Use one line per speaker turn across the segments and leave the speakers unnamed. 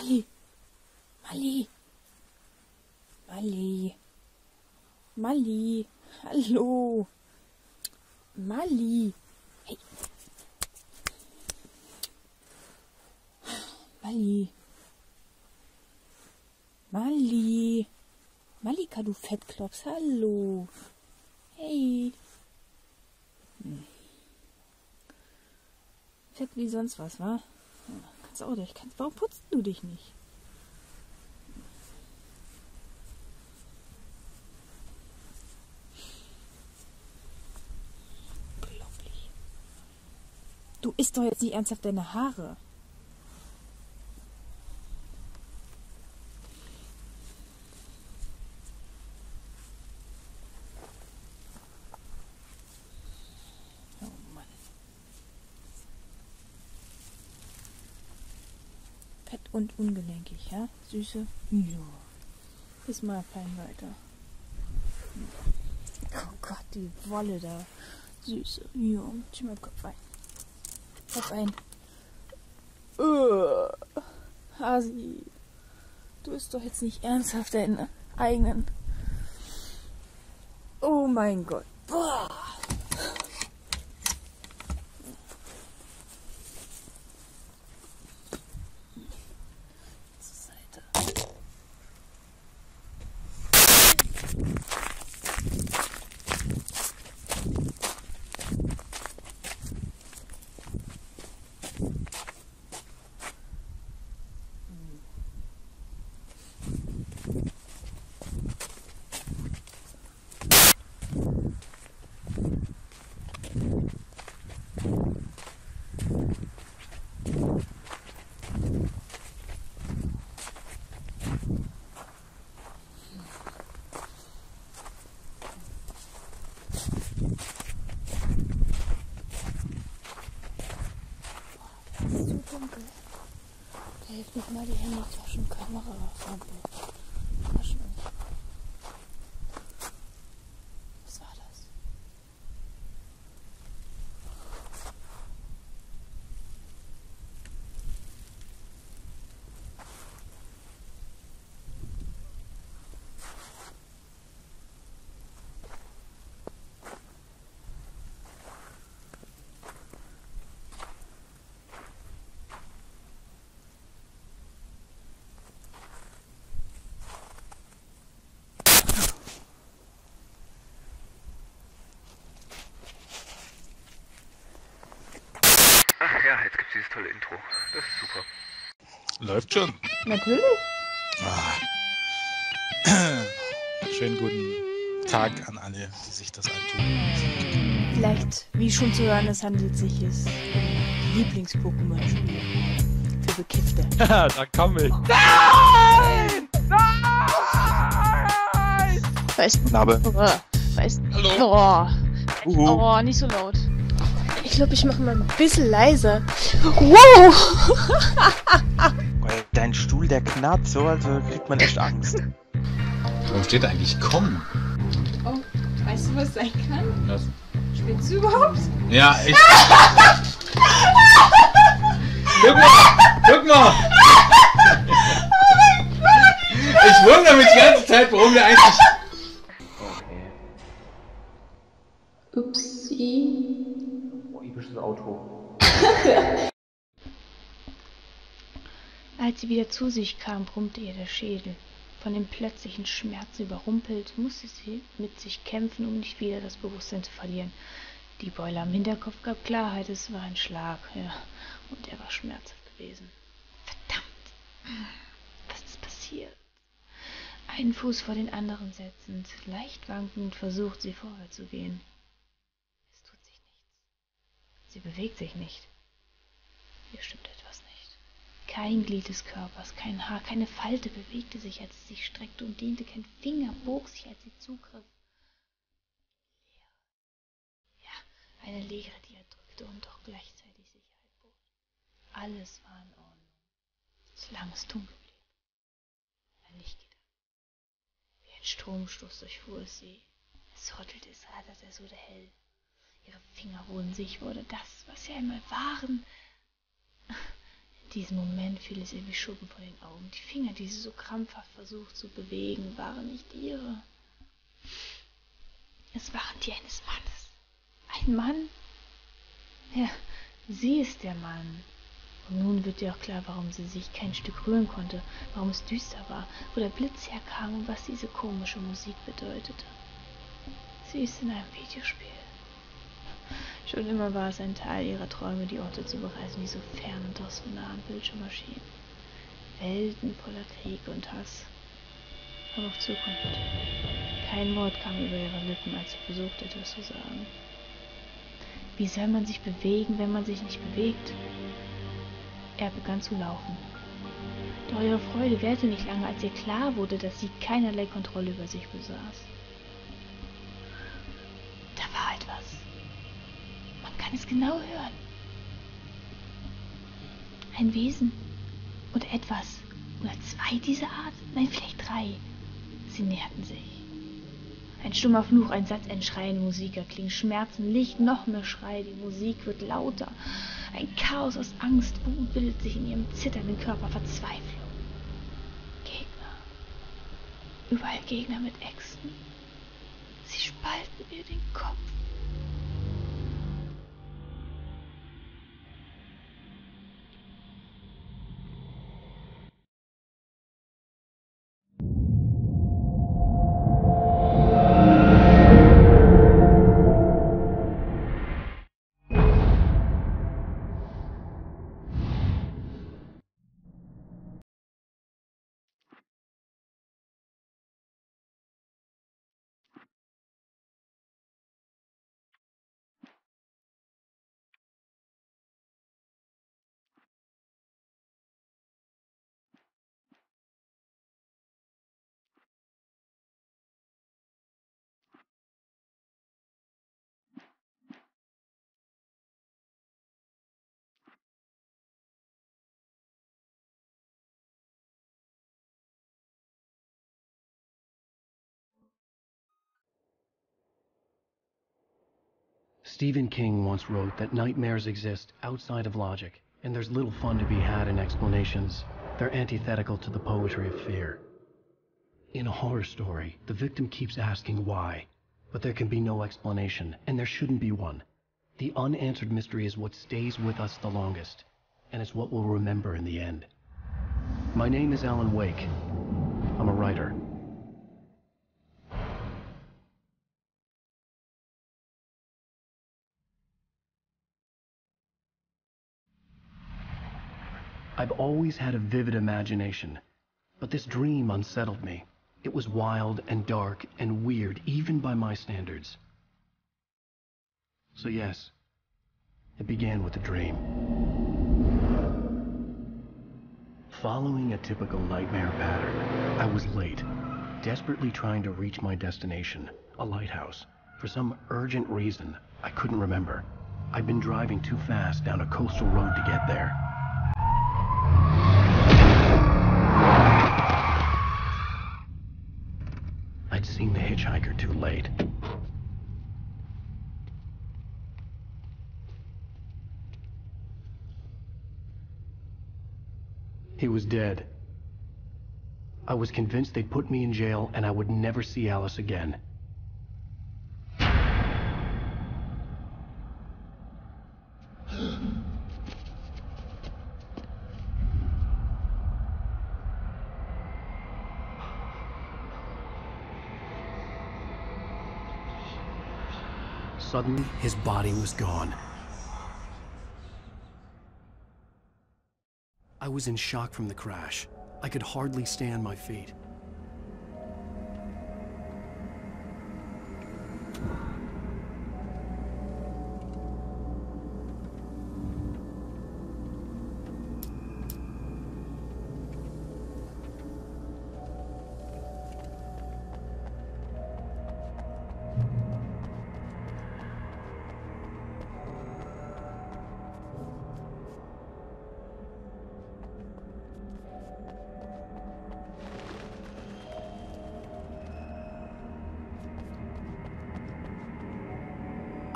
Mali. Mali. Mali. Mali. Hallo. Mali. Hey. Mali. Mali. Malika, du Fettklops. Hallo. Hey. Fett wie sonst was, wa? Ja, kannst auch nicht. Warum putzt du dich nicht? Unglaublich. Du isst doch jetzt nicht ernsthaft deine Haare. Fett und ungelenkig, ja? Süße? Ja. Bis mal fein weiter. Oh Gott, die Wolle da. Süße. Ja, zieh mal Kopf ein. Kopf ein. Hasi. Du isst doch jetzt nicht ernsthaft deinen eigenen. Oh mein Gott. Boah. Hilf nicht mal die Handytaschenkamera taschen. Was war das?
Ach ja, jetzt gibt's dieses tolle Intro. Das ist super.
Läuft schon.
Natürlich.
Schönen guten Tag an alle, die sich das antun.
Vielleicht, wie schon zu hören, es handelt sich um Lieblings-Pokémon-Spiel für Bekiffte.
Da komm ich.
Nein! Nein!
Weißt du?
Nabe.
Weißt du?
Hallo.
Oh, nicht so laut. Ich glaube, ich mache mal ein bisschen leiser. Wow!
Dein Stuhl, der knarrt so, also kriegt man echt Angst.
Warum steht da eigentlich komm?
Oh, weißt du, was sein kann?
Was?
Spielst du überhaupt?
Ja, ich. Guck mal! Ich wundere mich die ganze Zeit, warum wir eigentlich.
Okay.
Upsi.
Oh, episches Auto.
Als sie wieder zu sich kam, brummte ihr der Schädel. Von dem plötzlichen Schmerz überrumpelt, musste sie mit sich kämpfen, um nicht wieder das Bewusstsein zu verlieren. Die Beule am Hinterkopf gab Klarheit, es war ein Schlag, ja, und er war schmerzhaft gewesen. Verdammt! Was ist passiert? Einen Fuß vor den anderen setzend, leicht wankend, versucht sie vorwärts zu gehen. Es tut sich nichts. Sie bewegt sich nicht. Hier stimmt etwas nicht. Kein Glied des Körpers, kein Haar, keine Falte bewegte sich, als sie sich streckte und dehnte, kein Finger bog sich, als sie zugriff. Leere. Ja, eine Leere, die erdrückte und doch gleichzeitig Sicherheit bot. Alles war in Ordnung, solange es dunkel blieb. Ein Licht geht ab. Wie ein Stromstoß durchfuhr es sie. Es rüttelte, es ratterte, es wurde hell. Ihre Finger wurden sich, wurde das, was sie einmal waren. In Diesen Moment fiel es ihr wie Schuppen von den Augen. Die Finger, die sie so krampfhaft versucht zu bewegen, waren nicht ihre. Es waren die eines Mannes. Ein Mann? Ja, sie ist der Mann. Und nun wird ihr auch klar, warum sie sich kein Stück rühren konnte, warum es düster war, wo der Blitz herkam und was diese komische Musik bedeutete. Sie ist in einem Videospiel. Schon immer war es ein Teil ihrer Träume, die Orte zu bereisen, die so fern und doch so nah am Bildschirm erschienen. Welten voller Krieg und Hass. Aber auch Zukunft. Kein Wort kam über ihre Lippen, als sie versuchte, etwas zu sagen. Wie soll man sich bewegen, wenn man sich nicht bewegt? Er begann zu laufen. Doch ihre Freude währte nicht lange, als ihr klar wurde, dass sie keinerlei Kontrolle über sich besaß. Da war etwas. Man kann es genau hören. Ein Wesen oder etwas oder zwei dieser Art, nein, vielleicht drei. Sie näherten sich. Ein stummer Fluch, ein Satz, ein Schrei, eine Musik erklingt, Schmerzen, Licht, noch mehr Schrei, die Musik wird lauter. Ein Chaos aus Angst, Wut bildet sich in ihrem zitternden Körper, Verzweiflung. Gegner. Überall Gegner mit Äxten. Sie spalten ihr den Kopf.
Stephen King once wrote that nightmares exist outside of logic, and there's little fun to be had in explanations. They're antithetical to the poetry of fear. In a horror story, the victim keeps asking why, but there can be no explanation, and there shouldn't be one. The unanswered mystery is what stays with us the longest, and it's what we'll remember in the end. My name is Alan Wake. I'm a writer. I've always had a vivid imagination, but this dream unsettled me. It was wild and dark and weird, even by my standards. So yes, it began with a dream. Following a typical nightmare pattern, I was late, desperately trying to reach my destination, a lighthouse. For some urgent reason, I couldn't remember. I'd been driving too fast down a coastal road to get there. I'd seen the hitchhiker too late. He was dead. I was convinced they'd put me in jail and I would never see Alice again. Suddenly, his body was gone. I was in shock from the crash. I could hardly stay on my feet.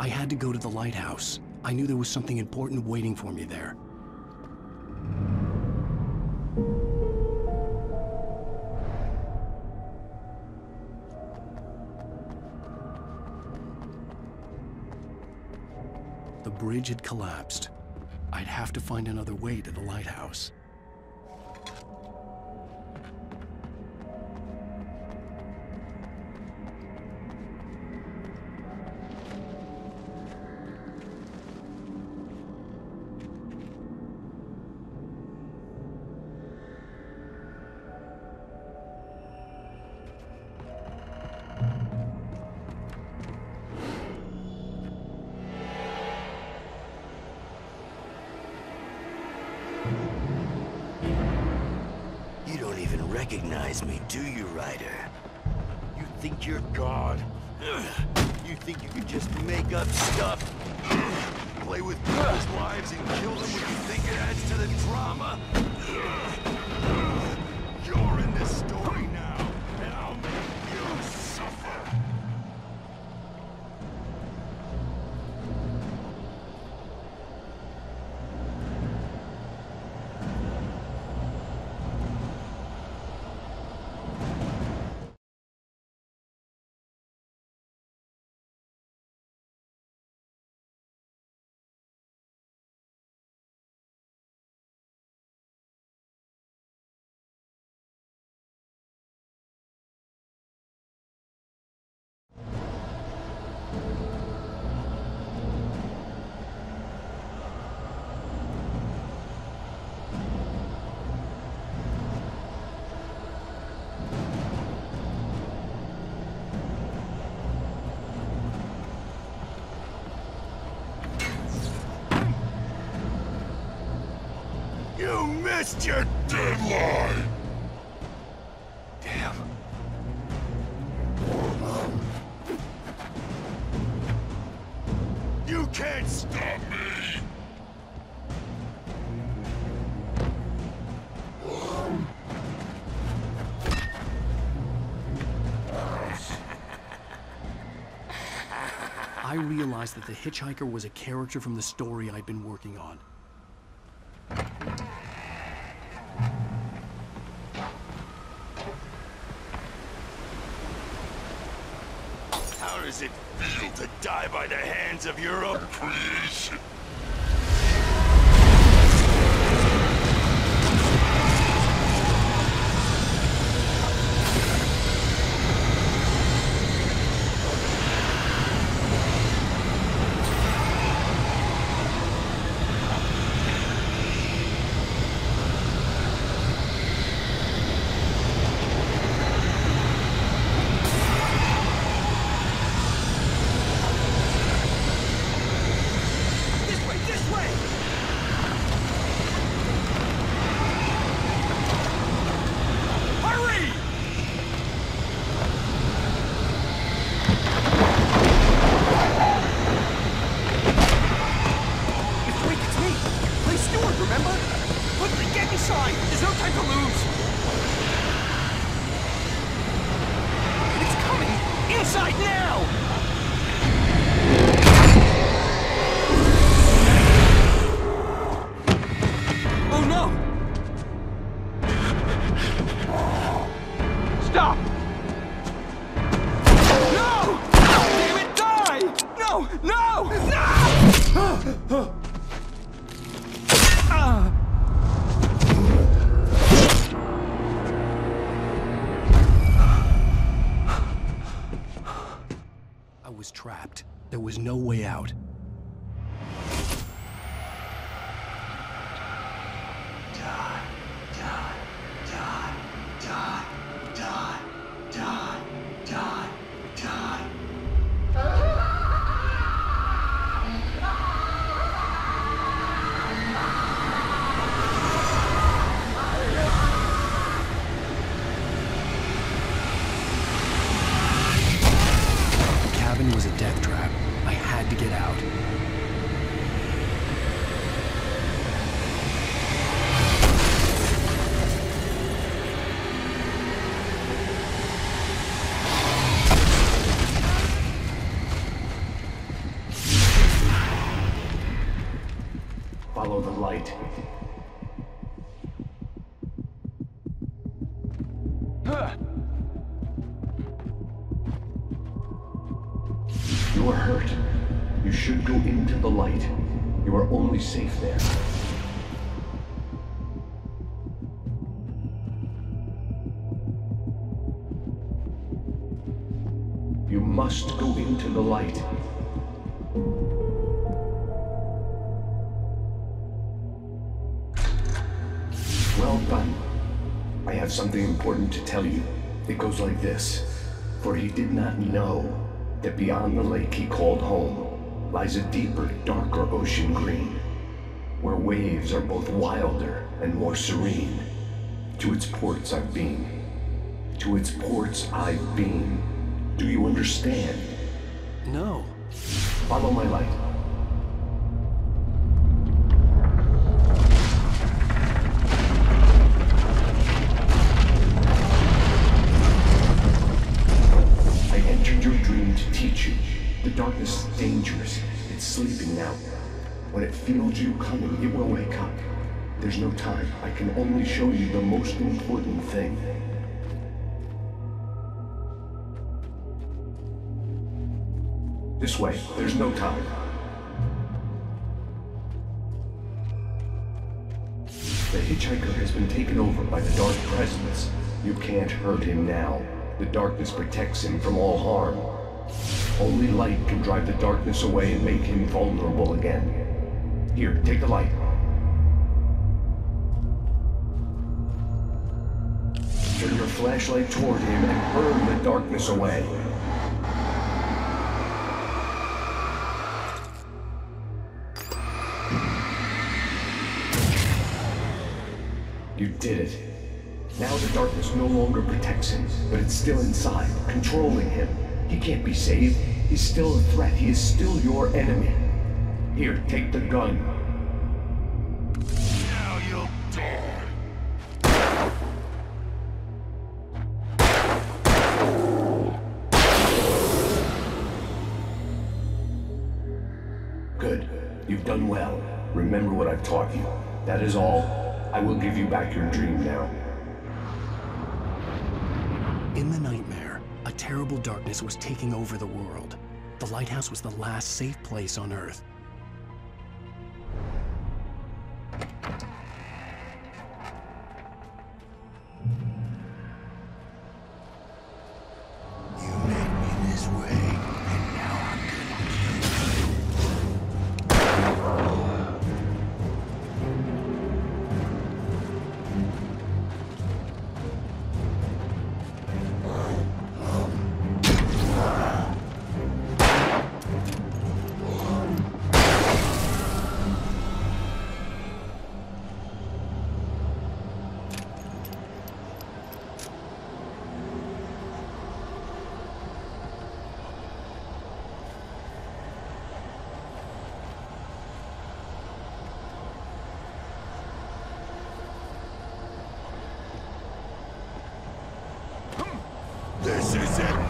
I had to go to the lighthouse. I knew there was something important waiting for me there. bridge had collapsed. I'd have to find another way to the lighthouse.
You don't even recognize me, do you, Ryder? You think you're God? You think you can just make up stuff? Play with people's lives and kill them when you think it adds to the drama? You're in this story now, and I'll make you suffer. You missed your deadline! Damn. You can't stop me!
I realized that the hitchhiker was a character from the story I'd been working on.
How does it feel to die by the hands of your own creation?
I was trapped. There was no way out.
Die, die, die, die, die, die, die, die.
The cabin was a death trap. I had to get out. Follow the light.
You are hurt. You should go into the light. You are only safe there. You must go into the light. Well done. I have something important to tell you. It goes like this. For he did not know that beyond the lake he called home lies a deeper, darker ocean green, where waves are both wilder and more serene. To its ports I've been. To its ports I've been. Do you understand?
No.
Follow my light. I entered your dream to teach you. The darkness is dangerous. It's sleeping now. When it feels you coming, it will wake up. There's no time. I can only show you the most important thing. This way, there's no time. The hitchhiker has been taken over by the dark presence. You can't hurt him now. The darkness protects him from all harm. Only light can drive the darkness away and make him vulnerable again. Here, take the light. Turn your flashlight toward him and burn the darkness away. You did it. Now the darkness no longer protects him, but it's still inside, controlling him. He can't be saved. He's still a threat. He is still your enemy. Here, take the gun.
Now you'll die.
Good. You've done well. Remember what I've taught you. That is all. I will give you back your dream now.
In the nightmare, a terrible darkness was taking over the world. The lighthouse was the last safe place on Earth.
You made me this way, and now I'm This is it!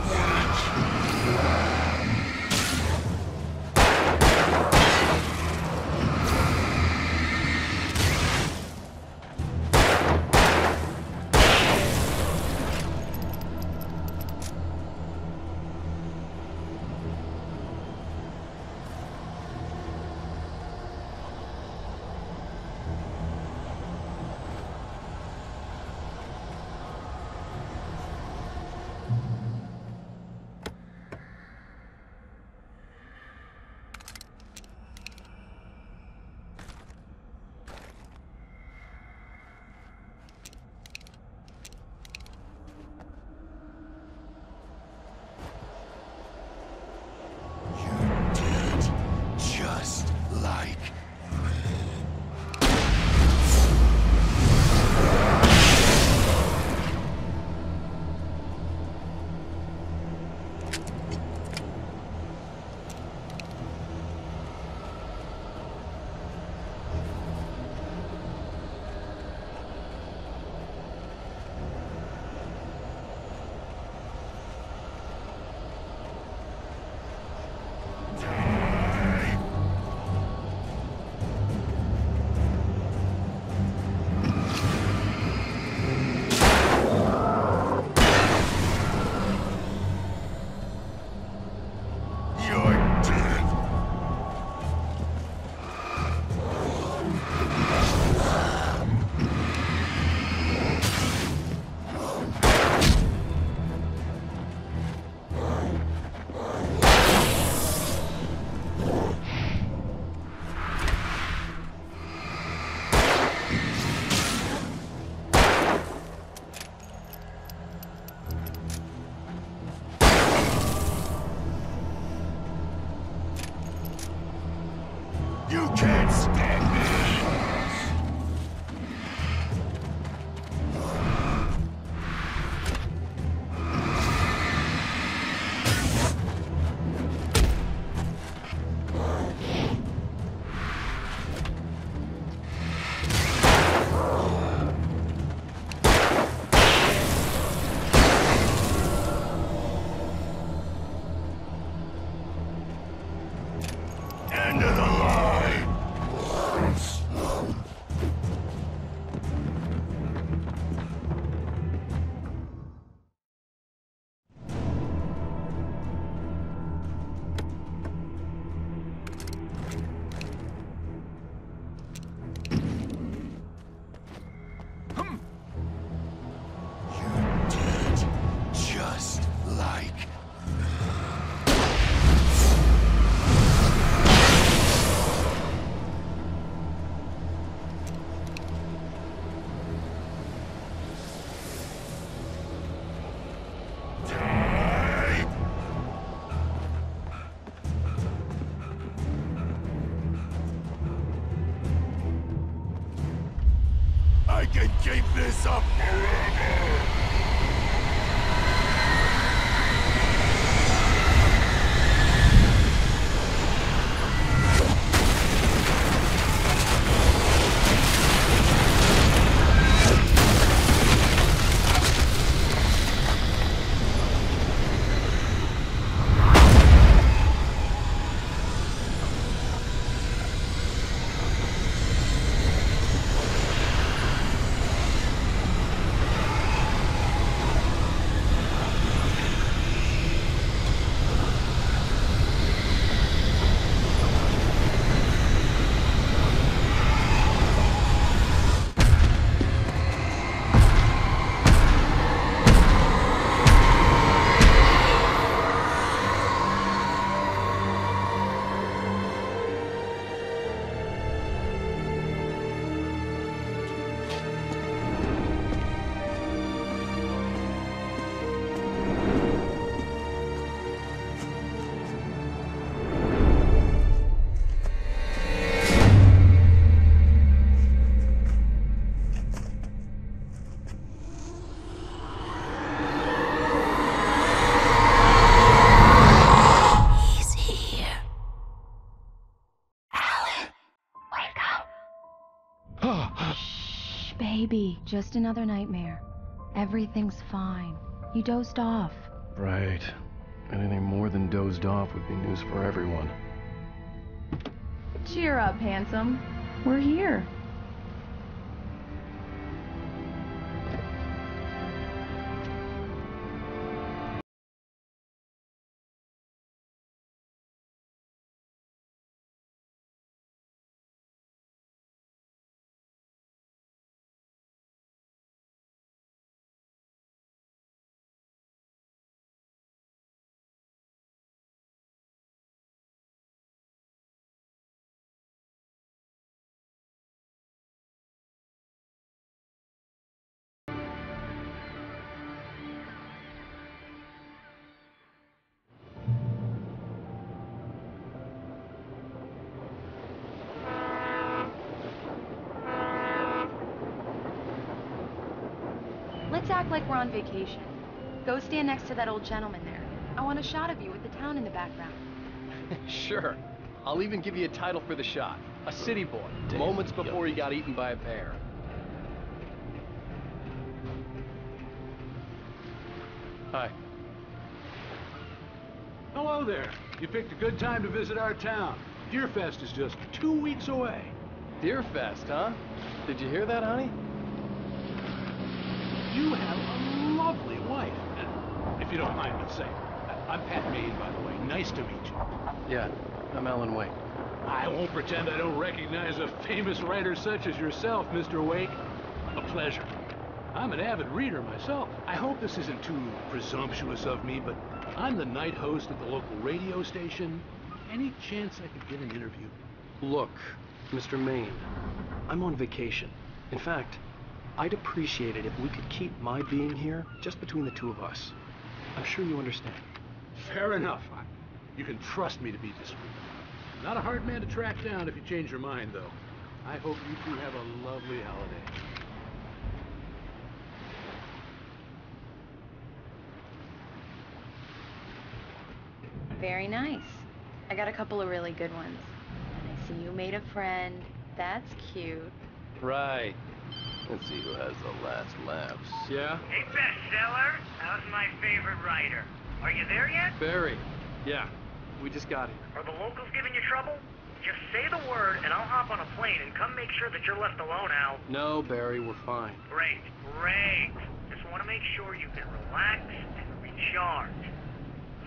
I can keep this up forever!
Baby, just another nightmare. Everything's fine. You dozed off.
Right. Anything more than dozed off would be news for everyone.
Cheer up, handsome. We're here.
Let's act like we're on vacation. Go stand next to that old gentleman there. I want a shot of you with the town in the background.
Sure. I'll even give you a title for the shot. A city boy. Moments before he got eaten by a bear. Hi.
Hello there. You picked a good time to visit our town. Deerfest is just 2 weeks away.
Deerfest, huh? Did you hear that, honey?
You have a lovely wife. If you don't mind me saying. I'm Pat Maine, by the way. Nice to meet you.
Yeah, I'm Alan Wake.
I won't pretend I don't recognize a famous writer such as yourself, Mr. Wake. A pleasure. I'm an avid reader myself. I hope this isn't too presumptuous of me, but I'm the night host at the local radio station. Any chance I could get an interview?
Look, Mr. Maine, I'm on vacation. In fact, I'd appreciate it if we could keep my being here just between the two of us. I'm sure you understand.
Fair enough. You can trust me to be discreet. I'm not a hard man to track down if you change your mind, though. I hope you two have a lovely holiday.
Very nice. I got a couple of really good ones. And I see you made a friend. That's cute.
Right. Let's see who has the last laughs. Yeah?
Hey, bestseller. How's my favorite writer? Are you there yet?
Barry. Yeah. We just got here.
Are the locals giving you trouble? Just say the word, and I'll hop on a plane and come make sure that you're left alone, Al.
No, Barry, we're fine.
Great, great. Just want to make sure you can relax and recharge.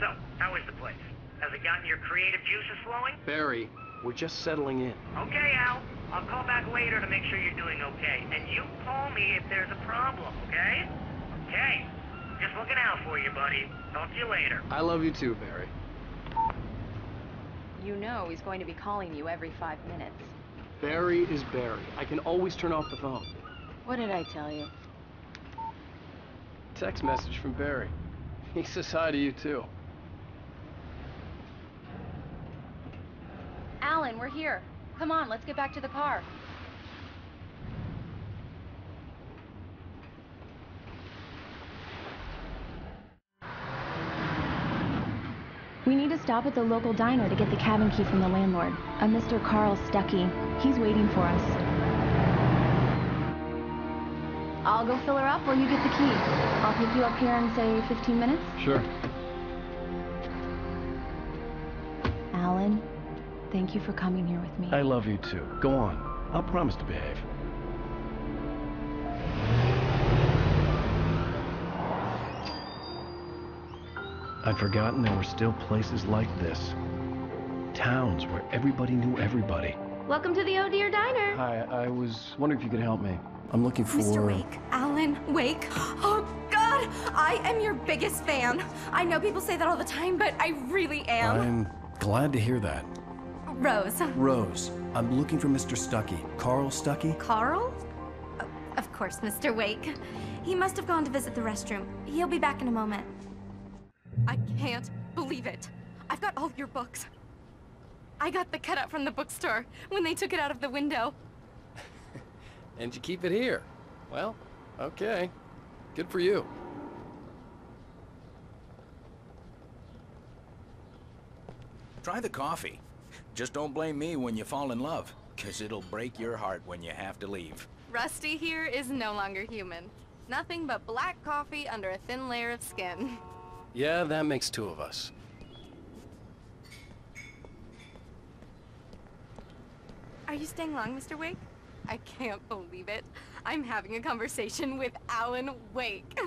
So, how is the place? Has it gotten your creative juices flowing?
Barry, we're just settling in.
Okay, Al. I'll call back later to make sure you're doing okay. And you call me if there's a problem, okay? Okay. Just looking out for you, buddy. Talk to you later.
I love you too, Barry.
You know he's going to be calling you every 5 minutes.
Barry is Barry. I can always turn off the phone.
What did I tell you?
Text message from Barry. He says hi to you too.
Alan, we're here. Come on, let's get back to the car.
We need to stop at the local diner to get the cabin key from the landlord, a Mr. Carl Stuckey. He's waiting for us. I'll go fill her up while you get the key. I'll pick you up here in, say, 15 minutes?
Sure.
Alan, thank you for coming here with me.
I love you too. Go on. I'll promise to behave. I'd forgotten there were still places like this. Towns where everybody knew everybody.
Welcome to the Oh Dear Diner.
Hi, I was wondering if you could help me. I'm looking for...
Mr. Wake. Alan Wake. Oh, God! I am your biggest fan. I know people say that all the time, but I really am.
I'm glad to hear that.
Rose.
Rose, I'm looking for Mr. Stuckey. Carl Stuckey?
Carl? Oh, of course, Mr. Wake. He must have gone to visit the restroom. He'll be back in a moment. I can't believe it. I've got all your books. I got the cutout from the bookstore when they took it out of the window.
And you keep it here. Well, okay. Good for you.
Try the coffee. Just don't blame me when you fall in love, 'cause it'll break your heart when you have to leave.
Rusty here is no longer human. Nothing but black coffee under a thin layer of skin.
Yeah, that makes two of us.
Are you staying long, Mr. Wake? I can't believe it. I'm having a conversation with Alan Wake.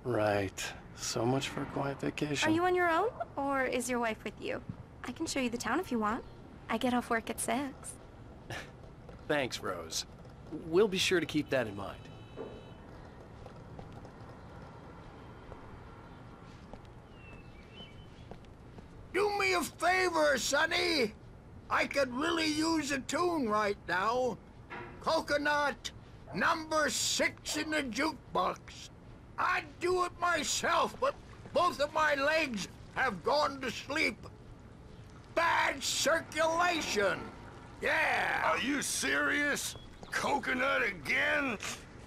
Right. So much for a quiet vacation.
Are you on your own, or is your wife with you? I can show you the town if you want. I get off work at 6.
Thanks, Rose. We'll be sure to keep that in mind.
Do me a favor, Sonny. I could really use a tune right now. Coconut, number 6 in the jukebox. I'd do it myself, but both of my legs have gone to sleep. Bad circulation. Yeah.
Are you serious? Coconut again?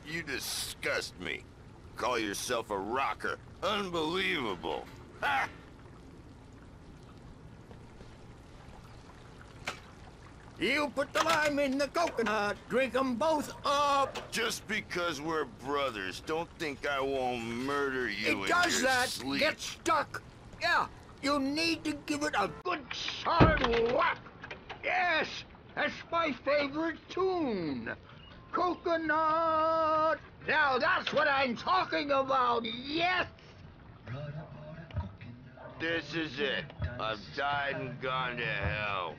You disgust me. Call yourself a rocker. Unbelievable. Ha!
You put the lime in the coconut, drink them both up.
Just because we're brothers, don't think I won't murder you
It does
in your
that.
sleep.
Get stuck. Yeah, you need to give it a good solid whack. Yes, that's my favorite tune. Coconut. Now that's what I'm talking about. Yes.
This is it. I've died and gone to hell.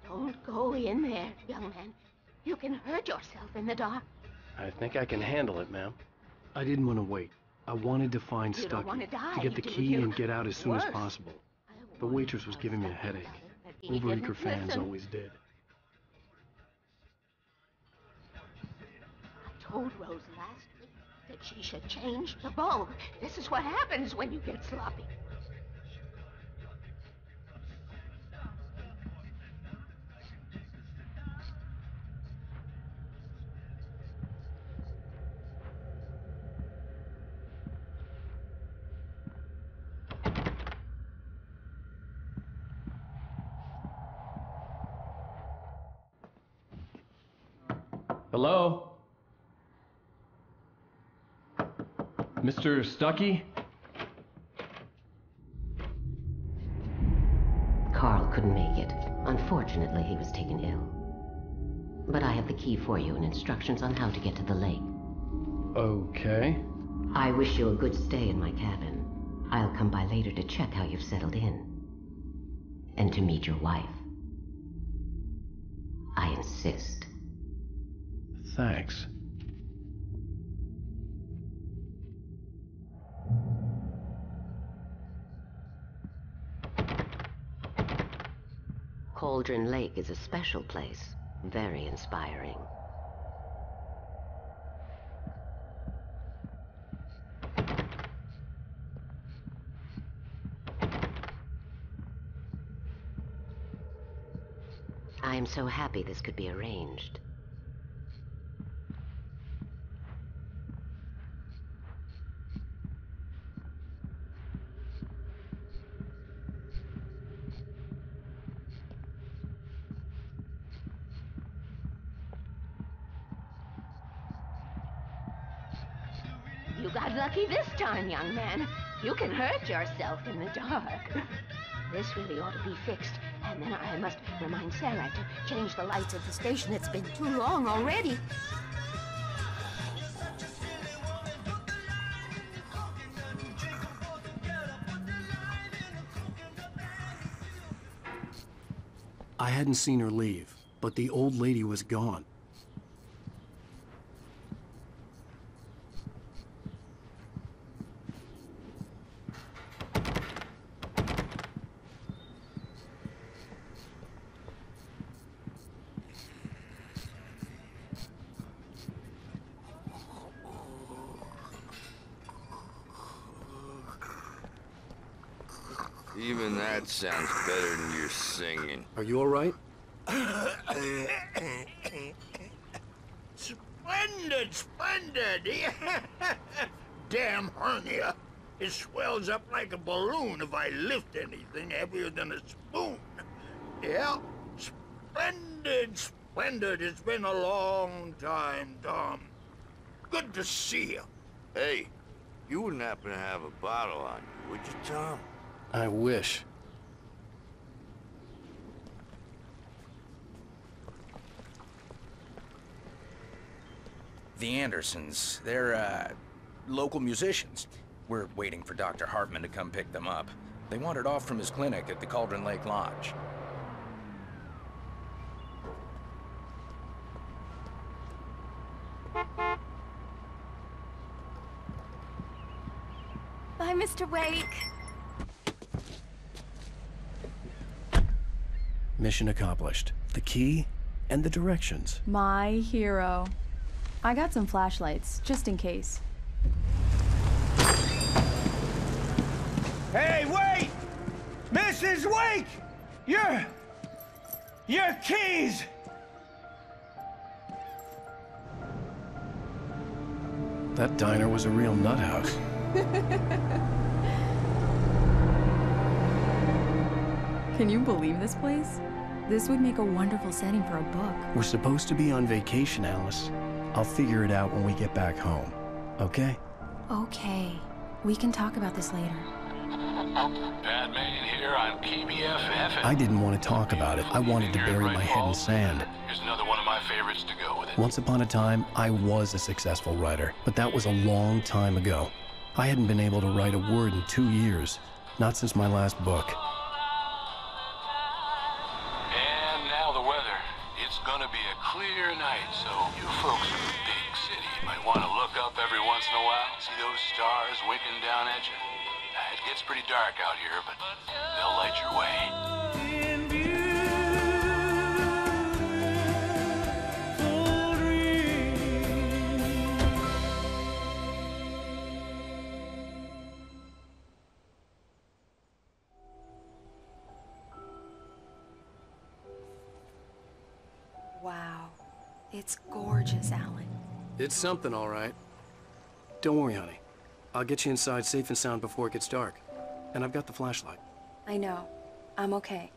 Don't go in there, young man. You can hurt yourself in the dark.
I think I can handle it, ma'am. I didn't want to wait. I wanted to find
You don't
Stuckey,
wanna die,
to get the
do
key
you?
and get out as soon as
Worse.
possible. The waitress was giving me a headache.
He
Overeager
didn't
fans
listen.
always did.
I told Rose last week that she should change the bulb. This is what happens when you get sloppy.
Hello? Mr. Stuckey?
Carl couldn't make it. Unfortunately, he was taken ill. But I have the key for you and instructions on how to get to the lake.
Okay.
I wish you a good stay in my cabin. I'll come by later to check how you've settled in. And to meet your wife. I insist.
Thanks.
Cauldron Lake is a special place. Very inspiring. I am so happy this could be arranged.
You got lucky this time, young man. You can hurt yourself in the dark. This really ought to be fixed. And then I must remind Sarah to change the lights at the station. It's been too long already.
I hadn't seen her leave, but the old lady was gone.
Even that sounds better than your singing.
Are you all right?
Splendid, splendid! Damn hernia. It swells up like a balloon if I lift anything heavier than a spoon. Yeah, splendid, splendid. It's been a long time, Tom. Good to see you.
Hey, you wouldn't happen to have a bottle on you, would you, Tom?
I wish.
The Andersons, they're, local musicians. We're waiting for Dr. Hartman to come pick them up. They wandered off from his clinic at the Cauldron Lake Lodge.
Bye, Mr. Wake.
Mission accomplished. The key and the directions.
My hero. I got some flashlights, just in case.
Hey, wait! Mrs. Wake! Your keys!
That diner was a real nut house.
Can you believe this place? This would make a wonderful setting for a book.
We're supposed to be on vacation, Alice. I'll figure it out when we get back home, okay?
Okay. We can talk about this later.
Pat Maine here on KBFF.
I didn't want to talk about it. I wanted to bury my head in sand.
Here's another one of my favorites to go with it.
Once upon a time, I was a successful writer, but that was a long time ago. I hadn't been able to write a word in 2 years, not since my last book.
And now the weather. It's gonna be a clear night, so you folks in the big city might want to look up every once in a while, see those stars winking down at you. It gets pretty dark out here, but they'll light your way.
Wow. It's gorgeous, Alan.
It's something, all right. Don't worry, honey. I'll get you inside safe and sound before it gets dark. And I've got the flashlight.
I know. I'm okay.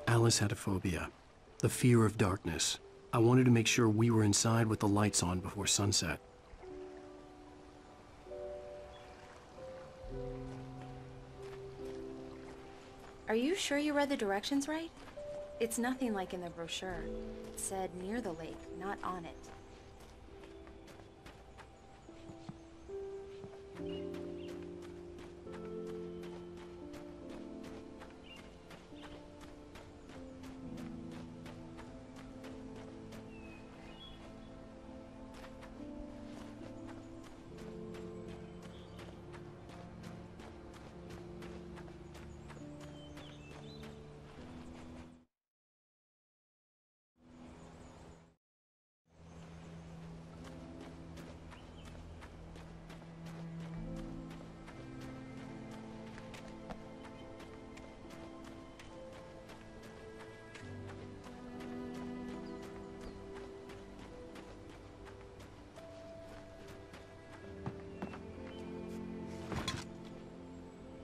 Alice had a phobia. The fear of darkness. I wanted to make sure we were inside with the lights on before sunset.
Are you sure you read the directions right? It's nothing like in the brochure. It said near the lake, not on it.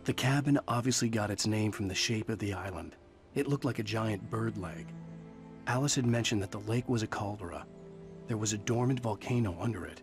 The cabin obviously got its name from the shape of the island. It looked like a giant bird leg. Alice had mentioned that the lake was a caldera. There was a dormant volcano under it.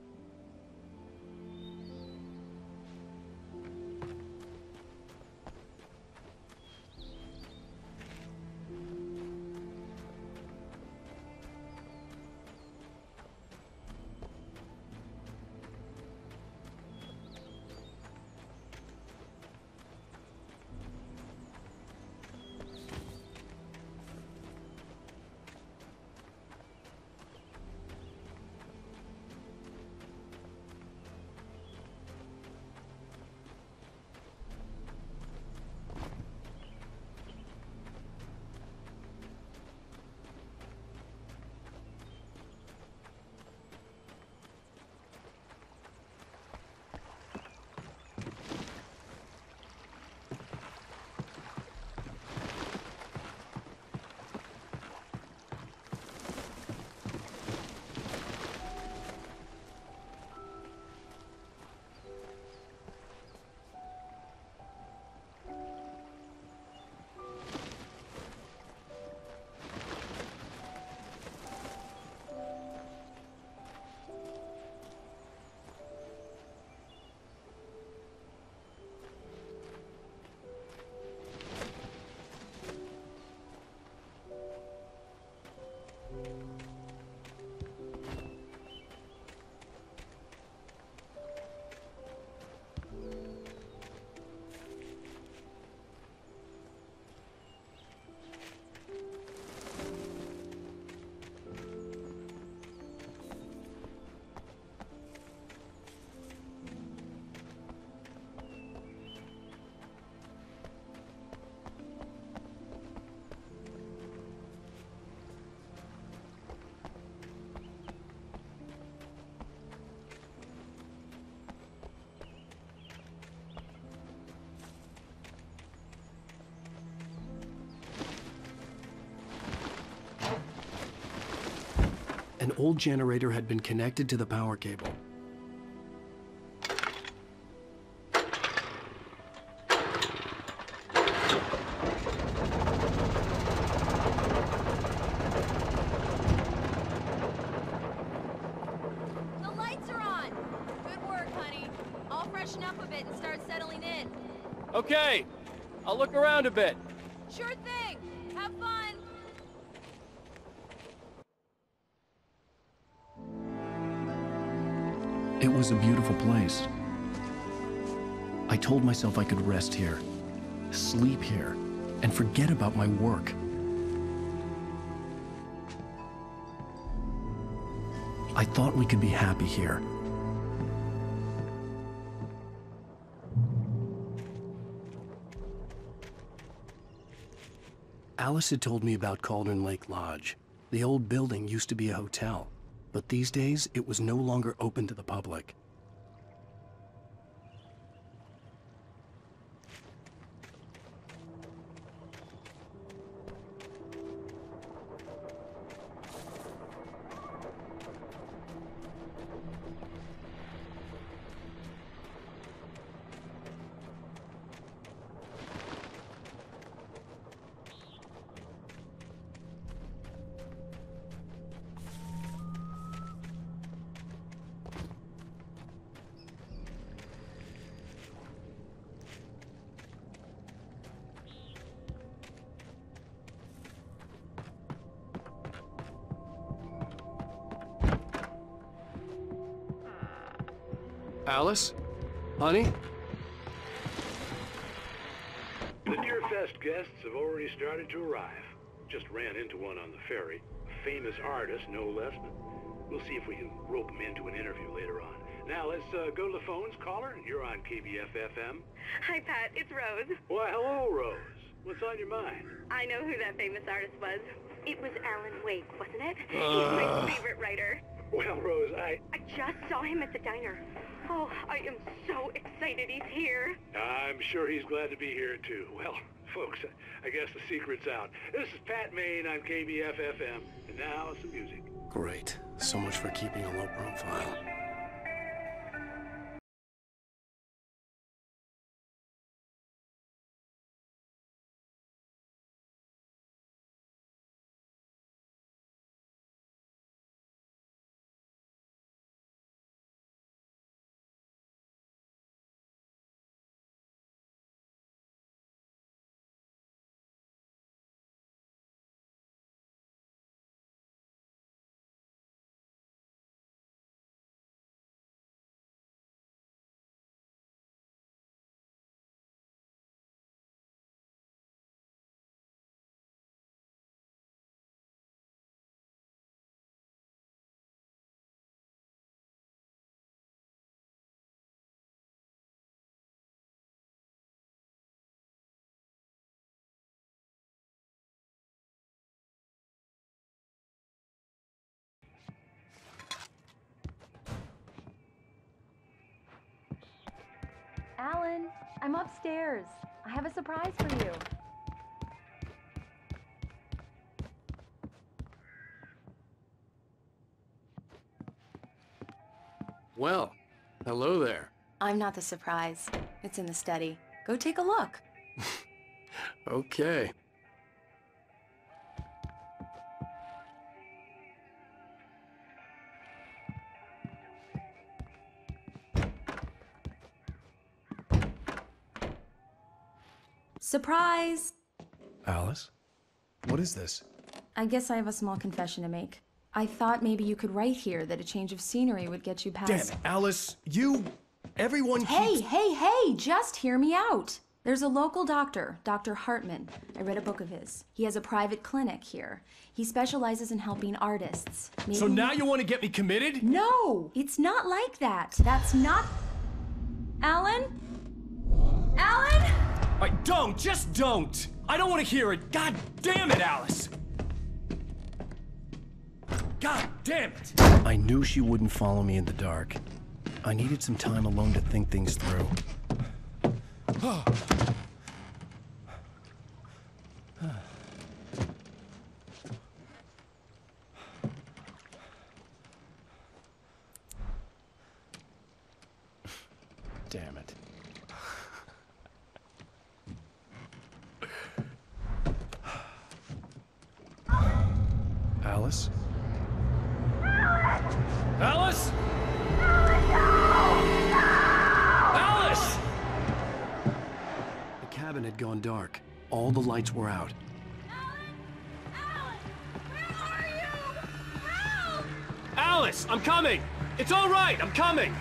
An old generator had been connected to the power cable.
The lights are on! Good work, honey. I'll freshen up a bit and start settling in.
Okay, I'll look around a bit.
Sure thing! Have fun!
It was a beautiful place. I told myself I could rest here, sleep here, and forget about my work. I thought we could be happy here. Alice had told me about Cauldron Lake Lodge. The old building used to be a hotel, but these days it was no longer open to the public.
Alice? Honey?
The Deer Fest guests have already started to arrive. Just ran into one on the ferry. A famous artist, no less, but we'll see if we can rope him into an interview later on. Now, let's go to the phones. Caller, you're on KBF-FM.
Hi, Pat. It's Rose.
Why, hello, Rose. What's on your mind?
I know who that famous artist was. It was Alan Wake, wasn't it? He's my favorite writer.
Well, Rose, I
just saw him at the diner. Oh, I am so excited he's here.
I'm sure he's glad to be here, too. Well, folks, I guess the secret's out. This is Pat Maine on KBF-FM, and now some music.
Great. So much for keeping a low profile.
Alan, I'm upstairs. I have a surprise for you.
Well, hello there.
I'm not the surprise. It's in the study. Go take a look.
Okay.
Surprise!
Alice? What is this?
I guess I have a small confession to make. I thought maybe you could write here that a change of scenery would get you past—
Damn it, Alice! Everyone
Hey, just hear me out! There's a local doctor, Dr. Hartman. I read a book of his. He has a private clinic here. He specializes in helping artists.
So now you want to get me committed?
No! It's not like that. That's not— Alan? Alan?
Just don't! I don't want to hear it! God damn it, Alice! God damn it! I knew she wouldn't follow me in the dark. I needed some time alone to think things through. Damn it. Alice? Alice? Alice! The cabin had gone dark. All the lights were out. Alice, I'm coming! It's all right, I'm coming!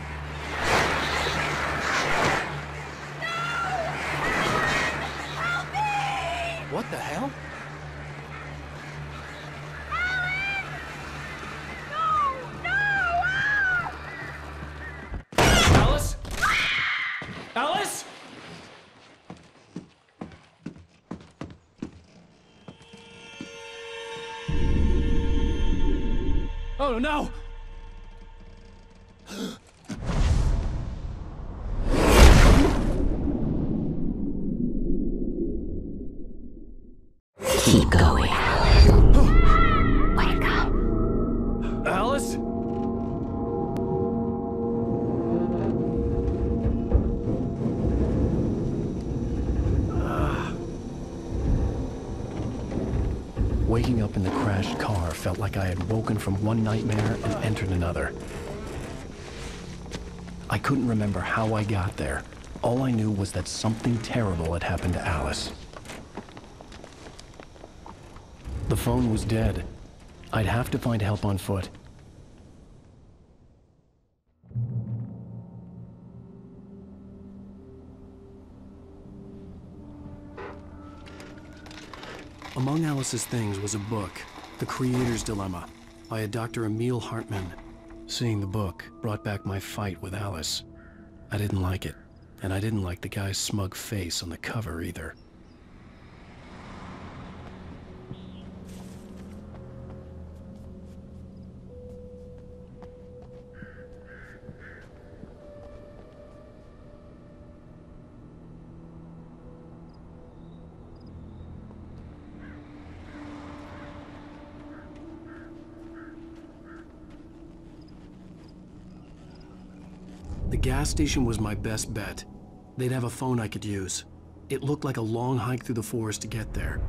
What the hell? Alice? Alice? Oh no!
Keep going. Wake up.
Alice? Waking up in the crashed car felt like I had woken from one nightmare and entered another. I couldn't remember how I got there. All I knew was that something terrible had happened to Alice. The phone was dead. I'd have to find help on foot.
Among Alice's things was a book, The Creator's Dilemma, by a Dr. Emil Hartmann. Seeing the book brought back my fight with Alice. I didn't like it, and I didn't like the guy's smug face on the cover either. The gas station was my best bet. They'd have a phone I could use. It looked like a long hike through the forest to get there.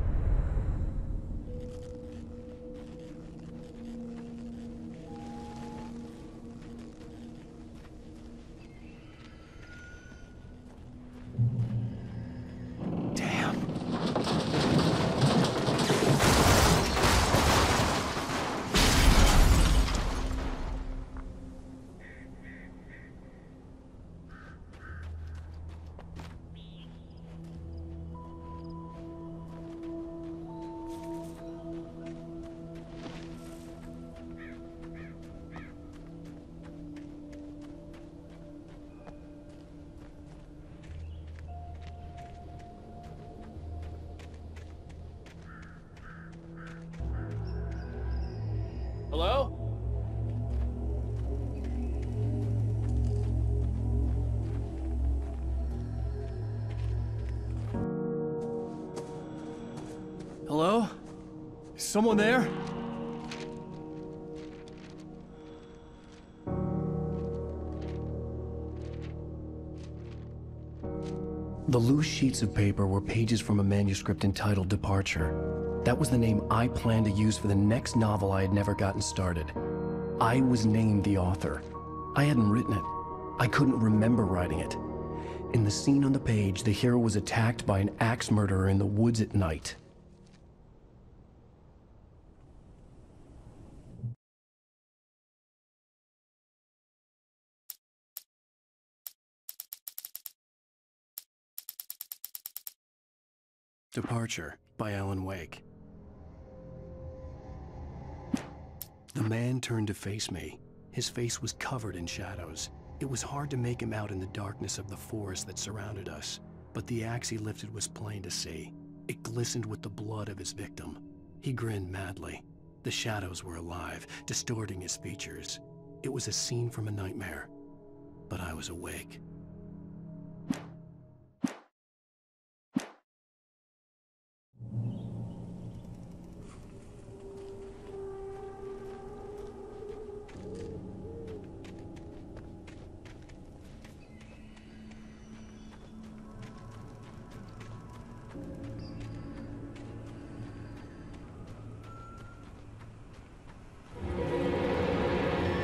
Hello?
Hello? Is someone there? The loose sheets of paper were pages from a manuscript entitled Departure. That was the name I planned to use for the next novel I had never gotten started. I was named the author. I hadn't written it. I couldn't remember writing it. In the scene on the page, the hero was attacked by an axe murderer in the woods at night. Departure by Alan Wake. The man turned to face me. His face was covered in shadows. It was hard to make him out in the darkness of the forest that surrounded us, but the axe he lifted was plain to see. It glistened with the blood of his victim. He grinned madly. The shadows were alive, distorting his features. It was a scene from a nightmare, but I was awake.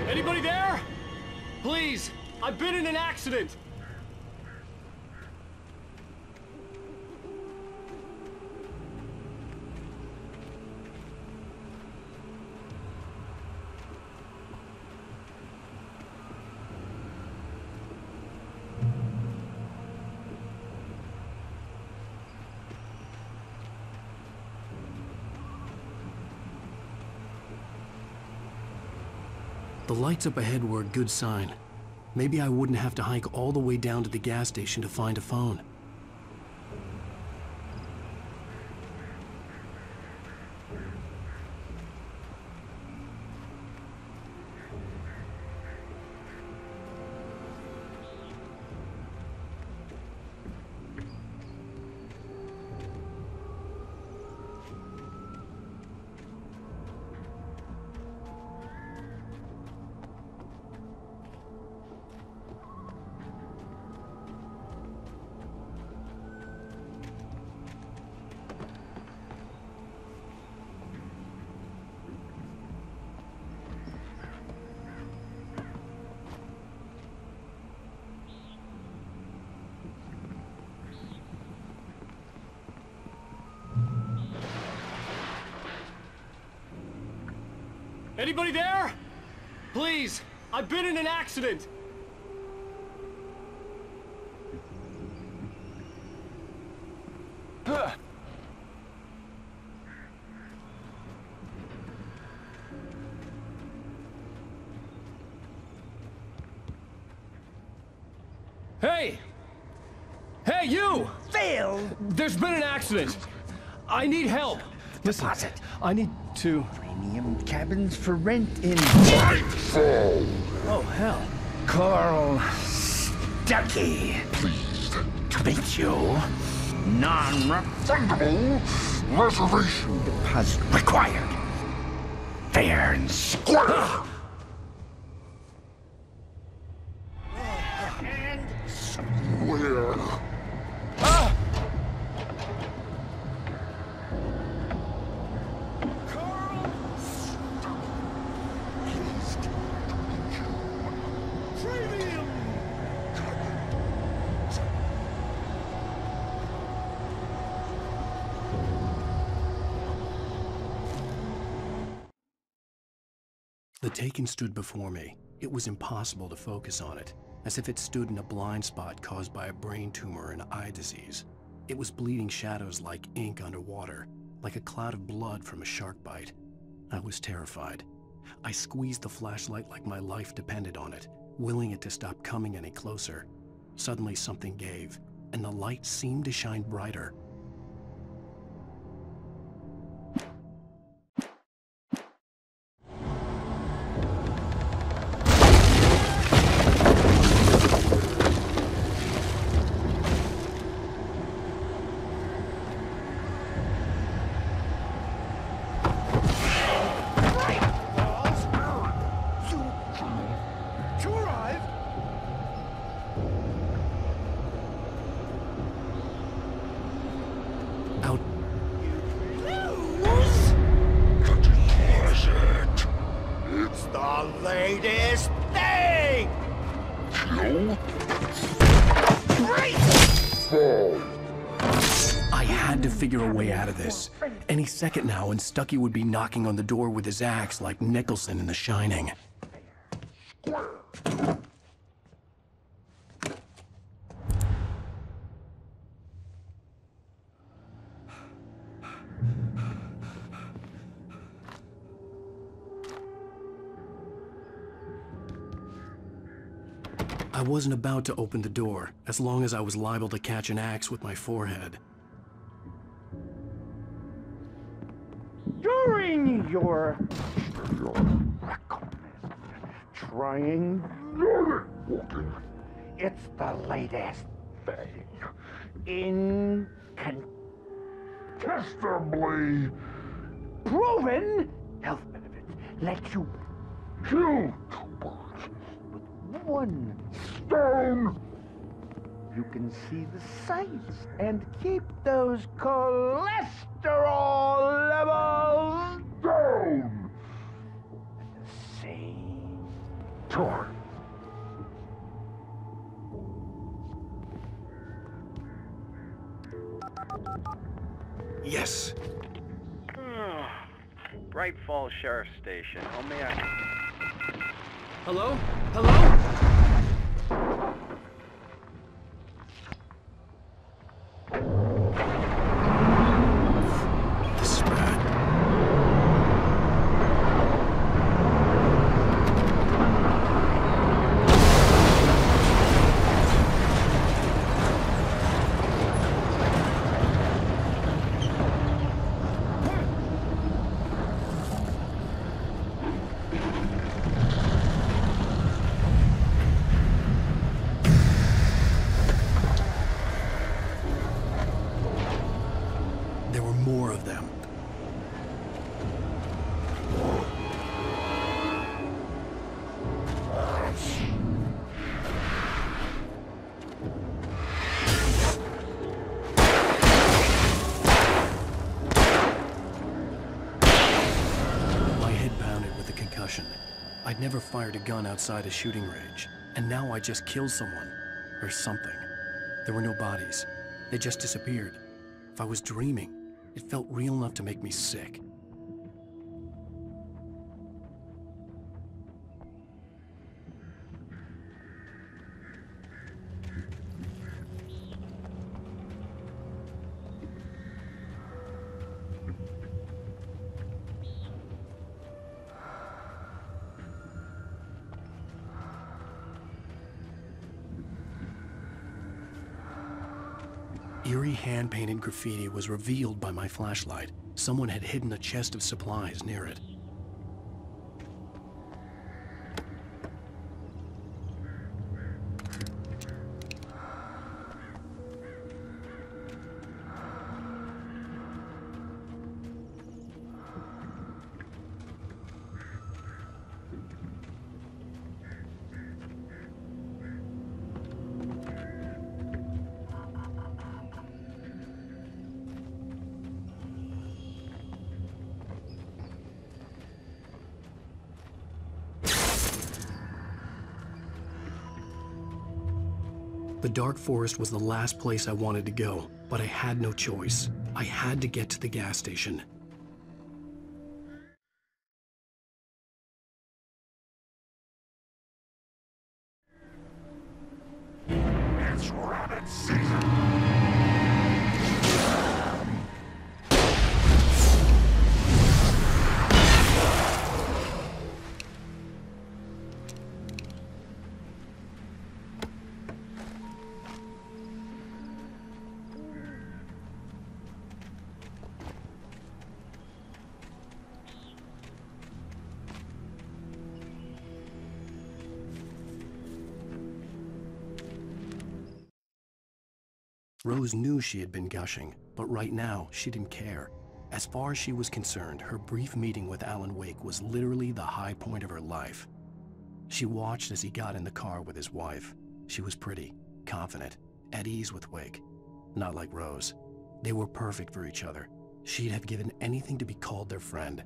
Anybody there? Please, I've been in an accident.
The lights up ahead were a good sign. Maybe I wouldn't have to hike all the way down to the gas station to find a phone.
Anybody there? Please, I've been in an accident. Hey! Hey, you!
Phil!
There's been an accident. I need help. Listen, I need to...
Premium cabins for rent in...
Nightfall! Oh, hell.
Carl Stucky.
Pleased
to meet you. Non-refundable
reservation
deposit required. Fair and square. And
somewhere.
The Taken stood before me. It was impossible to focus on it, as if it stood in a blind spot caused by a brain tumor and eye disease. It was bleeding shadows like ink underwater, like a cloud of blood from a shark bite. I was terrified. I squeezed the flashlight like my life depended on it, willing it to stop coming any closer. Suddenly something gave, and the light seemed to shine brighter. Figure a way out of this. Any second now, and Stucky would be knocking on the door with his axe like Nicholson in The Shining. I wasn't about to open the door, as long as I was liable to catch an axe with my forehead.
During your trying, it's the latest thing. Incontestably proven health benefits let you kill two birds with one stone. You can see the sights and keep those cholesterol levels down at the same time.
Yes.
Bright Falls Sheriff Station. How may I...
Hello? Hello?
This is bad. There were more of them. My head pounded with a concussion. I'd never fired a gun outside a shooting range, and now I just killed someone. Or something. There were no bodies. They just disappeared. If I was dreaming, it felt real enough to make me sick. eerie hand-painted graffiti was revealed by my flashlight. Someone had hidden a chest of supplies near it. The dark forest was the last place I wanted to go, but I had no choice. I had to get to the gas station.
It's rabbit season!
Rose knew she had been gushing, but right now, she didn't care. As far as she was concerned, her brief meeting with Alan Wake was literally the high point of her life. She watched as he got in the car with his wife. She was pretty, confident, at ease with Wake. Not like Rose. They were perfect for each other. She'd have given anything to be called their friend.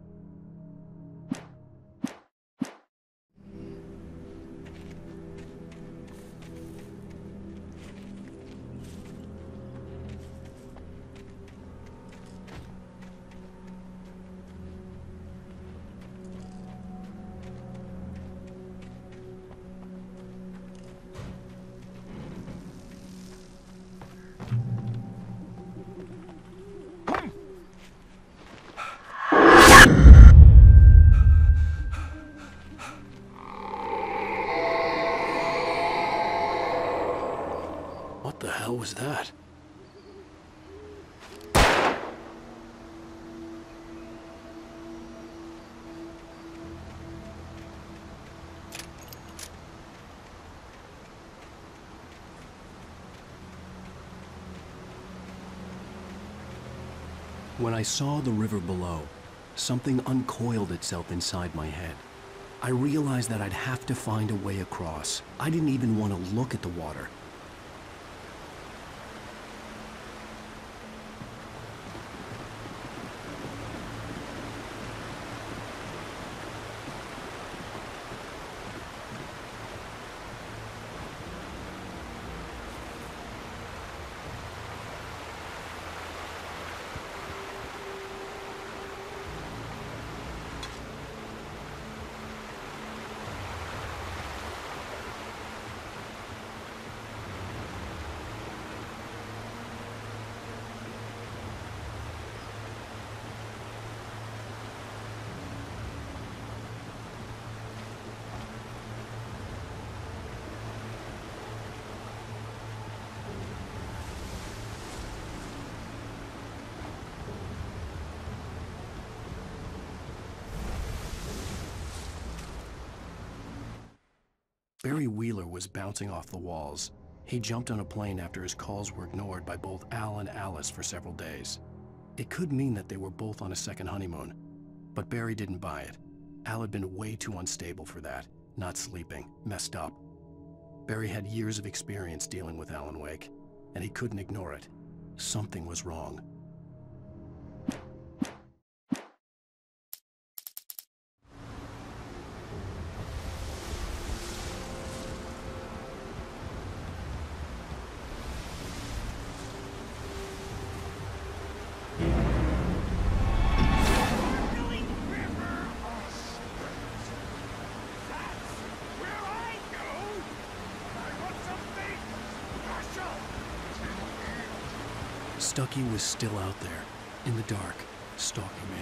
What the hell was that? When I saw the river below, something uncoiled itself inside my head. I realized that I'd have to find a way across. I didn't even want to look at the water. Barry Wheeler was bouncing off the walls. He jumped on a plane after his calls were ignored by both Al and Alice for several days. It could mean that they were both on a second honeymoon, but Barry didn't buy it. Al had been way too unstable for that, not sleeping, messed up. Barry had years of experience dealing with Alan Wake, and he couldn't ignore it. Something was wrong. Stucky was still out there, in the dark, stalking me.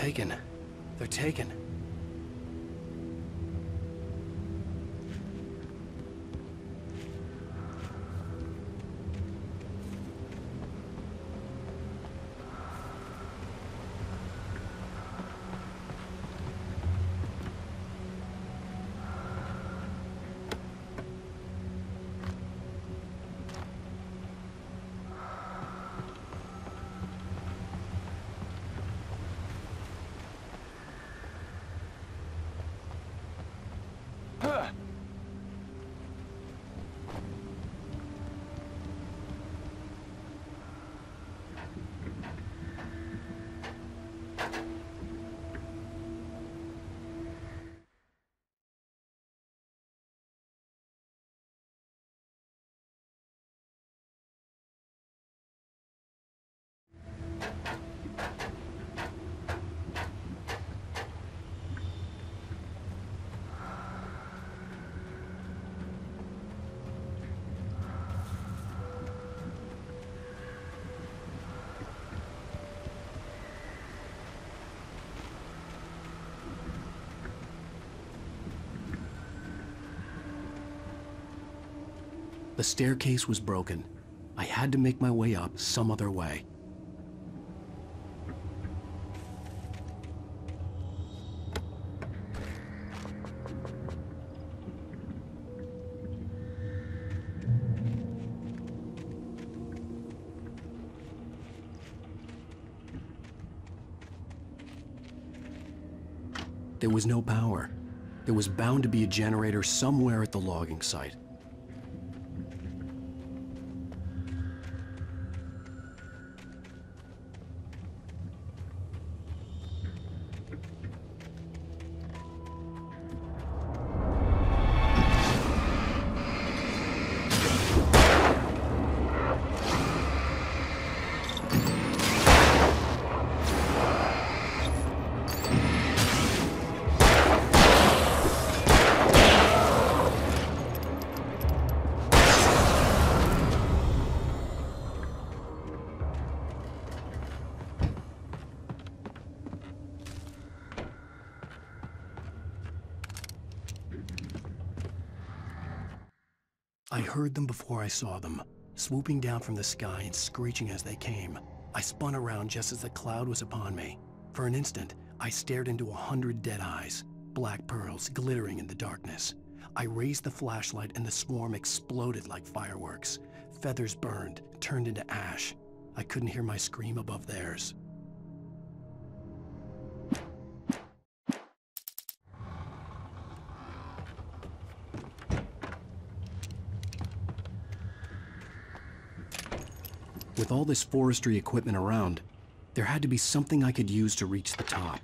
taken. They're taken. The staircase was broken. I had to make my way up some other way. There was no power. There was bound to be a generator somewhere at the logging site. I heard them before I saw them, swooping down from the sky and screeching as they came. I spun around just as the cloud was upon me. For an instant, I stared into 100 dead eyes, black pearls glittering in the darkness. I raised the flashlight and the swarm exploded like fireworks. Feathers burned, turned into ash. I couldn't hear my scream above theirs. With all this forestry equipment around, there had to be something I could use to reach the top.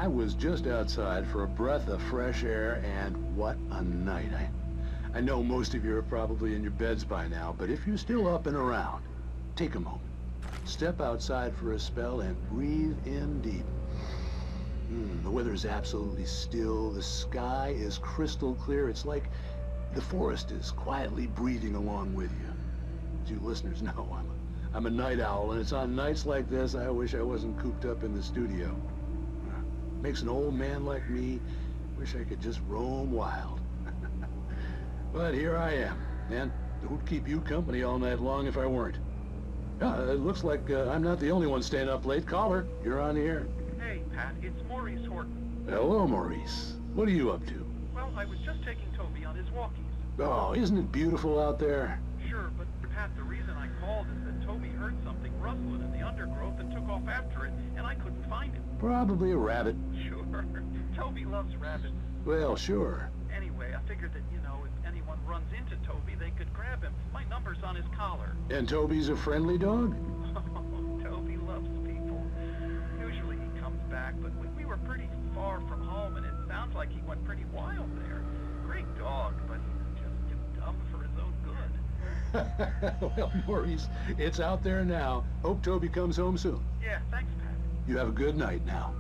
I was just outside for a breath of fresh air, and what a night. I know most of you are probably in your beds by now, but if you're still up and around, take a moment. Step outside for a spell and breathe in deep. The weather is absolutely still. The sky is crystal clear. It's like the forest is quietly breathing along with you. As you listeners know, I'm a night owl, and it's on nights like this I wish I wasn't cooped up in the studio. Makes an old man like me wish I could just roam wild. But here I am, and who'd keep you company all night long if I weren't? It looks like I'm not the only one staying up late. Caller, you're on the air.
Hey, Pat, it's Maurice Horton.
Hello, Maurice. What are you up to?
Well, I was just taking Toby on his walkies.
Oh, isn't it beautiful out there?
Sure, but Pat, the reason I called is that Toby heard something rustling in the undergrowth and took off after it, and I couldn't find him.
Probably a rabbit.
Sure. Toby loves rabbits.
Well, sure.
Anyway, I figured that, you know, if anyone runs into Toby, they could grab him. My number's on his collar.
And Toby's a friendly dog?
Oh, Toby loves people. Usually he comes back, but we were pretty far from home, and it sounds like he went pretty wild there. Great dog, but just too dumb for his own good.
Well, Maurice, it's out there now. Hope Toby comes home soon.
Yeah, thanks, Pat.
You have a good night now.